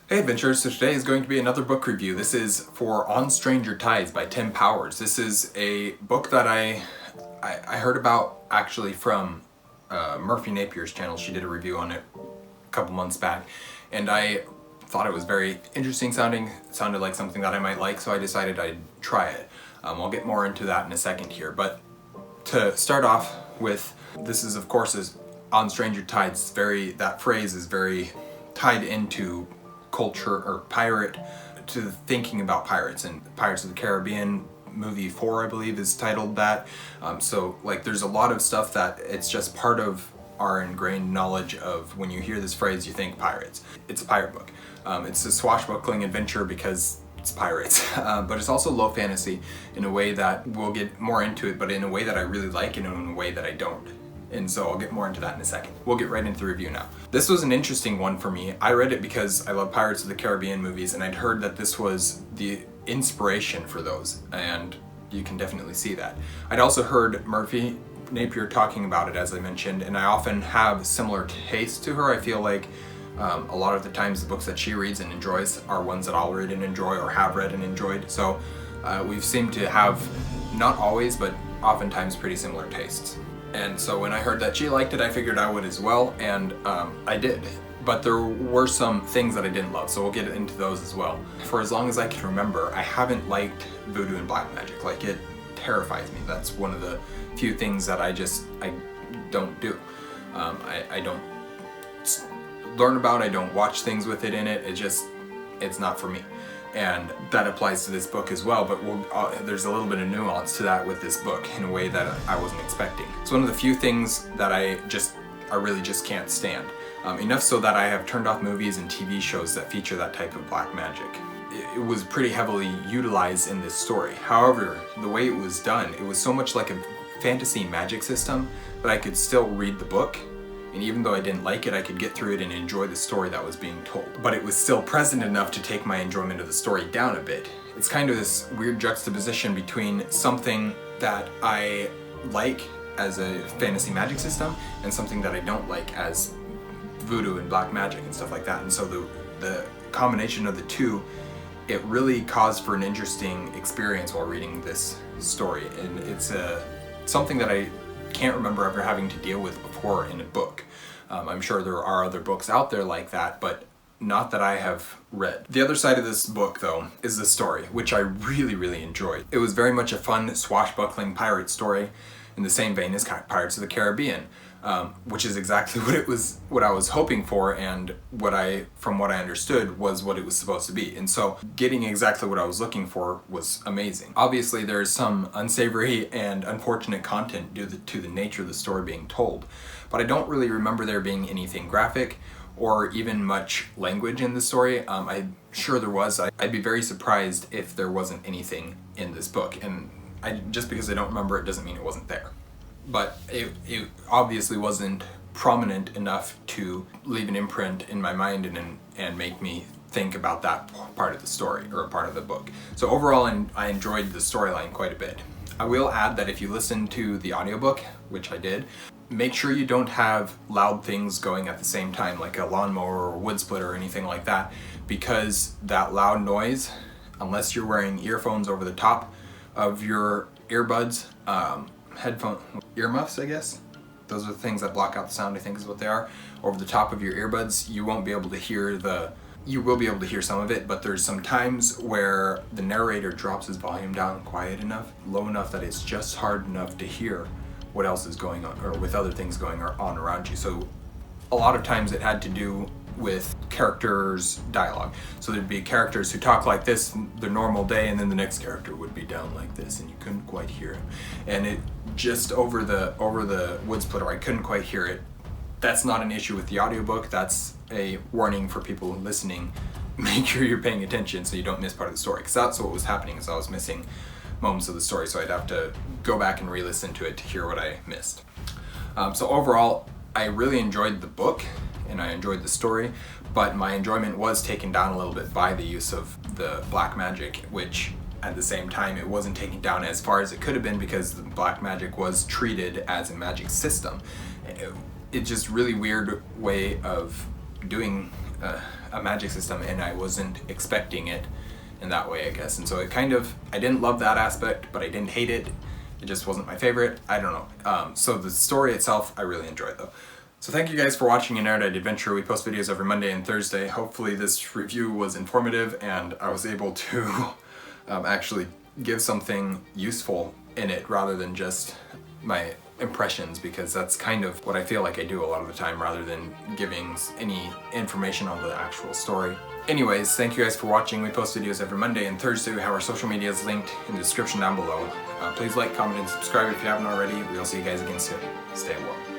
Hey adventurers, so today is going to be another book review. This is for On Stranger Tides by Tim Powers. This is a book that I heard about actually from Murphy Napier's channel. She did a review on it a couple months back, and I thought it was very interesting sounding. It sounded like something that I might like, so I decided I'd try it. I'll get more into that in a second here, but to start off with, this is of course On Stranger Tides. That phrase is very tied into culture or pirate, to thinking about pirates, and Pirates of the Caribbean movie 4 I believe is titled that. So like there's a lot of stuff that it's just part of our ingrained knowledge of when you hear this phrase you think pirates. It's a pirate book. It's a swashbuckling adventure because it's pirates, but it's also low fantasy in a way that we'll get more into it, but in a way that I really like and in a way that I don't. And so I'll get more into that in a second. We'll get right into the review now. This was an interesting one for me. I read it because I love Pirates of the Caribbean movies, and I'd heard that this was the inspiration for those, and you can definitely see that. I'd also heard Murphy Napier talking about it, as I mentioned, and I often have similar tastes to her. I feel like a lot of the times the books that she reads and enjoys are ones that I'll read and enjoy or have read and enjoyed. So we've seemed to have, not always, but oftentimes pretty similar tastes. And so when I heard that she liked it, I figured I would as well, and I did. But there were some things that I didn't love, so we'll get into those as well. For as long as I can remember, I haven't liked voodoo and black magic. Like, it terrifies me. That's one of the few things that I don't do. I don't learn about, I don't watch things with it in it. It's not for me. And that applies to this book as well, but there's a little bit of nuance to that with this book in a way that I wasn't expecting. It's one of the few things that I really just can't stand. Enough so that I have turned off movies and TV shows that feature that type of black magic. It was pretty heavily utilized in this story. However, the way it was done, it was so much like a fantasy magic system that I could still read the book. And even though I didn't like it, I could get through it and enjoy the story that was being told. But it was still present enough to take my enjoyment of the story down a bit. It's kind of this weird juxtaposition between something that I like as a fantasy magic system and something that I don't like as voodoo and black magic and stuff like that. And so the combination of the two, it really caused for an interesting experience while reading this story. And it's something that I can't remember ever having to deal with before in a book. I'm sure there are other books out there like that, but not that I have read. The other side of this book, though, is the story, which I really, really enjoyed. It was very much a fun, swashbuckling pirate story in the same vein as Pirates of the Caribbean, which is exactly what I was hoping for, and from what I understood, was what it was supposed to be. And so getting exactly what I was looking for was amazing. Obviously, there's some unsavory and unfortunate content due to the nature of the story being told, but I don't really remember there being anything graphic or even much language in the story. I'm sure there was. I'd be very surprised if there wasn't anything in this book, and just because I don't remember it doesn't mean it wasn't there. But it obviously wasn't prominent enough to leave an imprint in my mind and make me think about that part of the story or a part of the book. So overall, I enjoyed the storyline quite a bit. I will add that if you listen to the audiobook, which I did, make sure you don't have loud things going at the same time, like a lawnmower or wood splitter or anything like that, because that loud noise, unless you're wearing earphones over the top of your earbuds, earmuffs, I guess. Those are the things that block out the sound, I think is what they are. Over the top of your earbuds, you won't be able to hear you will be able to hear some of it, but there's some times where the narrator drops his volume down low enough that it's just hard enough to hear what else is going on, or with other things going on around you. So a lot of times it had to do with characters' dialogue. So there'd be characters who talk like this their normal day, and then the next character would be down like this, and you couldn't quite hear him. And it just over the wood splitter, I couldn't quite hear it. That's not an issue with the audiobook. That's a warning for people listening. Make sure you're paying attention so you don't miss part of the story, because that's what was happening, is I was missing moments of the story, so I'd have to go back and re-listen to it to hear what I missed. So overall, I really enjoyed the book and I enjoyed the story, but my enjoyment was taken down a little bit by the use of the black magic, which at the same time it wasn't taken down as far as it could have been because the black magic was treated as a magic system. It's just really weird way of doing a magic system and I wasn't expecting it in that way, I guess. And so it kind of, I didn't love that aspect, but I didn't hate it. It just wasn't my favorite. I don't know. So the story itself, I really enjoyed though. So thank you guys for watching an Erudite Adventure. We post videos every Monday and Thursday. Hopefully this review was informative and I was able to actually give something useful in it rather than just my impressions, because that's kind of what I feel like I do a lot of the time rather than giving any information on the actual story. Anyways, thank you guys for watching. We post videos every Monday and Thursday. We have our social medias linked in the description down below. Please like, comment, and subscribe if you haven't already. We'll see you guys again soon. Stay well.